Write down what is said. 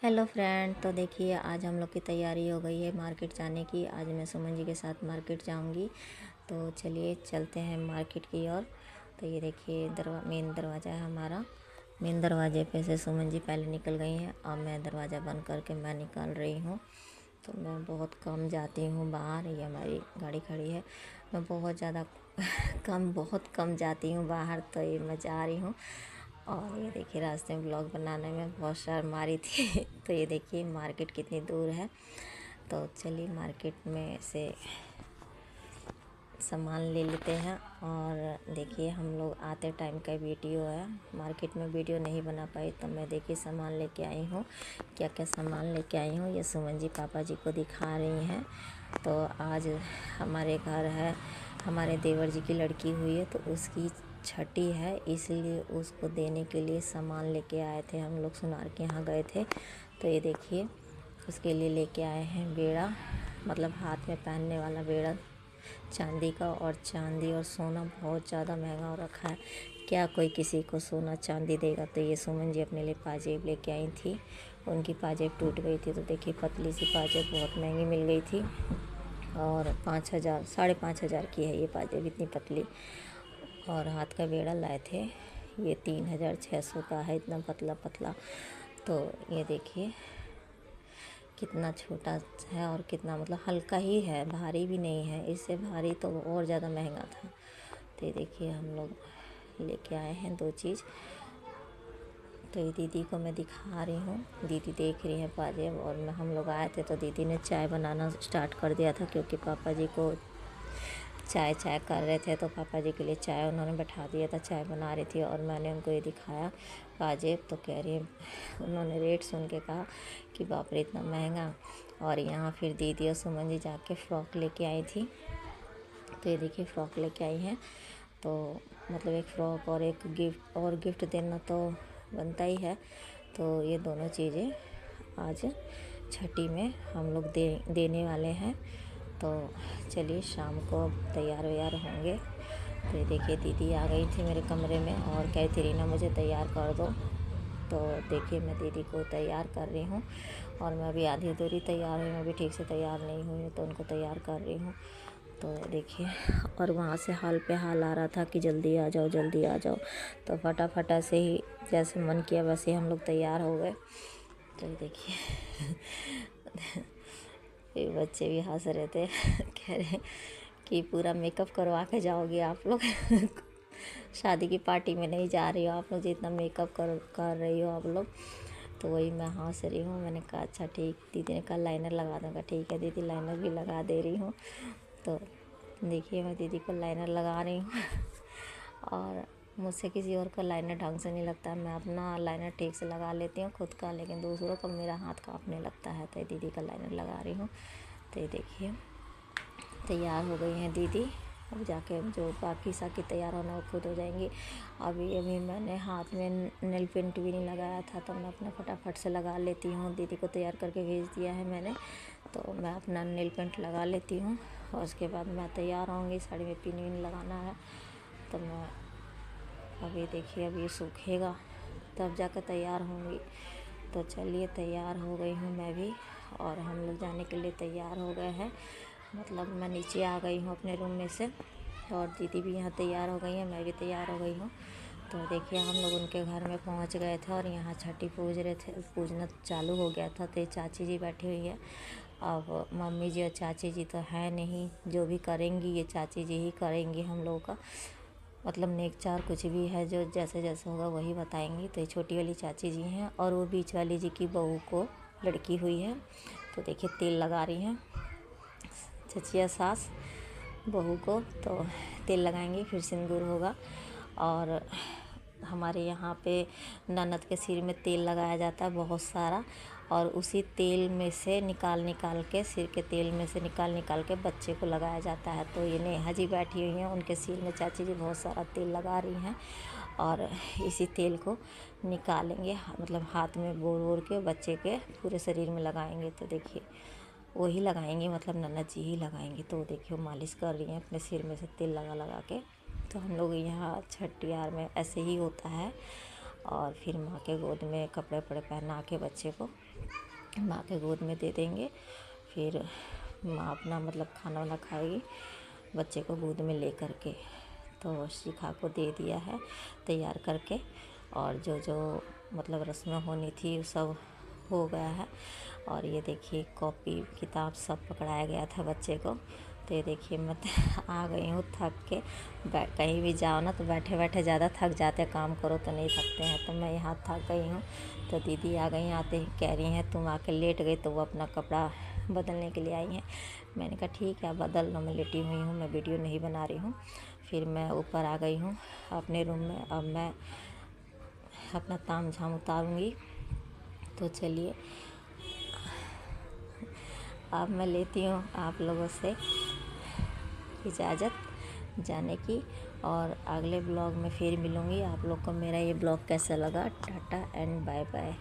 Hello friend, तो देखिए आज हम लोग की तैयारी हो गई है मार्केट जाने की। आज मैं सुमन जी के साथ मार्केट जाऊंगी, तो चलिए चलते हैं मार्केट की ओर। तो ये देखिए मेन दरवाज़ा है हमारा। मेन दरवाजे पे से सुमन जी पहले निकल गई हैं और मैं दरवाज़ा बंद करके मैं निकाल रही हूँ। तो मैं बहुत कम जाती हूँ बाहर, ये हमारी गाड़ी खड़ी है। मैं बहुत ज़्यादा बहुत कम जाती हूँ बाहर, तो ये मैं जा रही हूँ। और ये देखिए रास्ते में ब्लॉग बनाने में बहुत शर्म आ रही थी तो ये देखिए मार्केट कितनी दूर है। तो चलिए मार्केट में से सामान ले लेते हैं। और देखिए हम लोग आते टाइम का वीडियो है, मार्केट में वीडियो नहीं बना पाई, तो मैं देखिए सामान लेके आई हूँ। क्या क्या सामान लेके आई हूँ ये सुमन जी पापा जी को दिखा रही हैं। तो आज हमारे घर है, हमारे देवर जी की लड़की हुई है, तो उसकी छठी है, इसलिए उसको देने के लिए सामान लेके आए थे। हम लोग सुनार के यहाँ गए थे। तो ये देखिए उसके लिए लेके आए हैं बेड़ा, मतलब हाथ में पहनने वाला बेड़ा चांदी का। और चांदी और सोना बहुत ज़्यादा महंगा हो रखा है, क्या कोई किसी को सोना चांदी देगा। तो ये सुमन जी अपने लिए पाजेब लेके आई थी। उनकी पाजेब टूट गई थी, तो देखिए पतली सी पाजेब बहुत महंगी मिल गई थी। और 5,000 5,500 की है ये पाजेब, इतनी पतली। और हाथ का बेड़ा लाए थे, ये 3,600 का है, इतना पतला पतला। तो ये देखिए कितना छोटा है और कितना मतलब हल्का ही है, भारी भी नहीं है। इससे भारी तो और ज़्यादा महंगा था। तो ये देखिए हम लोग लेके आए हैं दो चीज़। तो ये दीदी को मैं दिखा रही हूँ, दीदी देख रही है पाजेब। और हम लोग आए थे तो दीदी ने चाय बनाना स्टार्ट कर दिया था, क्योंकि पापा जी को चाय चाय कर रहे थे, तो पापा जी के लिए चाय उन्होंने बैठा दिया था, चाय बना रही थी। और मैंने उनको ये दिखाया पाजेब, तो कह रही है, उन्होंने रेट सुन के कहा कि बाप रे इतना महंगा। और यहाँ फिर दीदी और सुमन जी जाके फ़्रॉक लेके आई थी। तो ये देखिए फ़्रॉक लेके आई हैं। तो मतलब एक फ़्रॉक और एक गिफ्ट देना तो बनता ही है। तो ये दोनों चीज़ें आज छठी में हम लोग देने वाले हैं। तो चलिए शाम को तैयार व्यार होंगे। तो ये देखिए दीदी आ गई थी मेरे कमरे में और कह थी रीना मुझे तैयार कर दो। तो देखिए मैं दीदी को तैयार कर रही हूँ। और मैं अभी आधी अधूरी तैयार हुई, मैं अभी ठीक से तैयार नहीं हुई, तो उनको तैयार कर रही हूँ। तो देखिए, और वहाँ से हाल पे हाल आ रहा था कि जल्दी आ जाओ जल्दी आ जाओ। तो फटाफटा से ही जैसे मन किया वैसे ही हम लोग तैयार हो गए। तो ये देखिए ये बच्चे भी हंस रहे थे कह रहे कि पूरा मेकअप करवा के जाओगे आप लोग शादी की पार्टी में नहीं जा रही हो आप लोग, जितना मेकअप कर रही हो आप लोग। तो वही मैं हंस रही हूँ। मैंने कहा अच्छा ठीक। दीदी ने कहा लाइनर लगा दूँगा, ठीक है दीदी लाइनर भी लगा दे रही हूँ। तो देखिए मैं दीदी को लाइनर लगा रही हूँ और मुझसे किसी और का लाइनर ढंग से नहीं लगता। मैं अपना लाइनर ठीक से लगा लेती हूँ खुद का, लेकिन दूसरों का मेरा हाथ काँपने लगता है। तो दीदी का लाइनर लगा रही हूँ। तो ये देखिए तैयार हो गई हैं दीदी। अब जाके जो बाकी साकी तैयार होना वो खुद हो जाएंगी। अभी अभी मैंने हाथ में नेल पेंट भी नहीं लगाया था, तो मैं अपना फटाफट से लगा लेती हूँ। दीदी को तैयार करके भेज दिया है मैंने, तो मैं अपना नेल पेंट लगा लेती हूँ। और उसके बाद मैं तैयार होंगी, साड़ी में पिन विन लगाना है। तो मैं अभी देखिए अभी सूखेगा तब जाकर तैयार होंगी। तो चलिए तैयार हो गई हूँ मैं भी, और हम लोग जाने के लिए तैयार हो गए हैं। मतलब मैं नीचे आ गई हूँ अपने रूम में से, और दीदी भी यहाँ तैयार हो गई है, मैं भी तैयार हो गई हूँ। तो देखिए हम लोग उनके घर में पहुँच गए थे और यहाँ छठी पूज रहे थे, पूजना चालू हो गया था। तो ये चाची जी बैठी हुई है। अब मम्मी जी और चाची जी तो है नहीं, जो भी करेंगी ये चाची जी ही करेंगी हम लोगों का। मतलब नेक चार कुछ भी है जो जैसे जैसे होगा वही बताएंगी। तो ये छोटी वाली चाची जी हैं, और वो बीच वाली जी की बहू को लड़की हुई है। तो देखिए तेल लगा रही हैं चचिया सास बहू को। तो तेल लगाएंगे फिर सिंदूर होगा। और हमारे यहाँ पे ननद के सिर में तेल लगाया जाता है बहुत सारा, और उसी तेल में से निकाल के, सिर के तेल में से निकाल के बच्चे को लगाया जाता है। तो ये नेहा जी बैठी हुई हैं, उनके सिर में चाची जी बहुत सारा तेल लगा रही हैं। और इसी तेल को निकालेंगे, मतलब हाथ में बोर के बच्चे के पूरे शरीर में लगाएंगे। तो देखिए वही लगाएंगे, मतलब ननद जी ही लगाएंगी। तो देखिए वो मालिश कर रही हैं अपने सिर में से तेल लगा के। तो हम लोग यहाँ छठ त्योहार में ऐसे ही होता है। और फिर माँ के गोद में कपड़े वपड़े पहना के बच्चे को माँ के गोद में दे देंगे। फिर माँ अपना मतलब खाना वाना खाएगी बच्चे को गोद में ले करके। तो शिखा को दे दिया है तैयार करके, और जो जो मतलब रस्में होनी थी वो सब हो गया है। और ये देखिए कॉपी किताब सब पकड़ाया गया था बच्चे को। तो ये देखिए मैं आ गई हूँ थक के। कहीं भी जाओ ना तो बैठे बैठे ज़्यादा थक जाते, काम करो तो नहीं थकते हैं। तो मैं यहाँ थक गई हूँ। तो दीदी आ गई, आते ही कह रही हैं तुम आके लेट गई, तो वो अपना कपड़ा बदलने के लिए आई हैं। मैंने कहा ठीक है बदल लो, मैं लेटी हुई हूँ, मैं वीडियो नहीं बना रही हूँ। फिर मैं ऊपर आ गई हूँ अपने रूम में। अब मैं अपना ताम झाम उतारूँगी। तो चलिए अब मैं लेती हूँ आप लोगों से इजाज़त जाने की, और अगले ब्लॉग में फिर मिलूँगी। आप लोग को मेरा ये ब्लॉग कैसा लगा? Ta-ta and bye bye.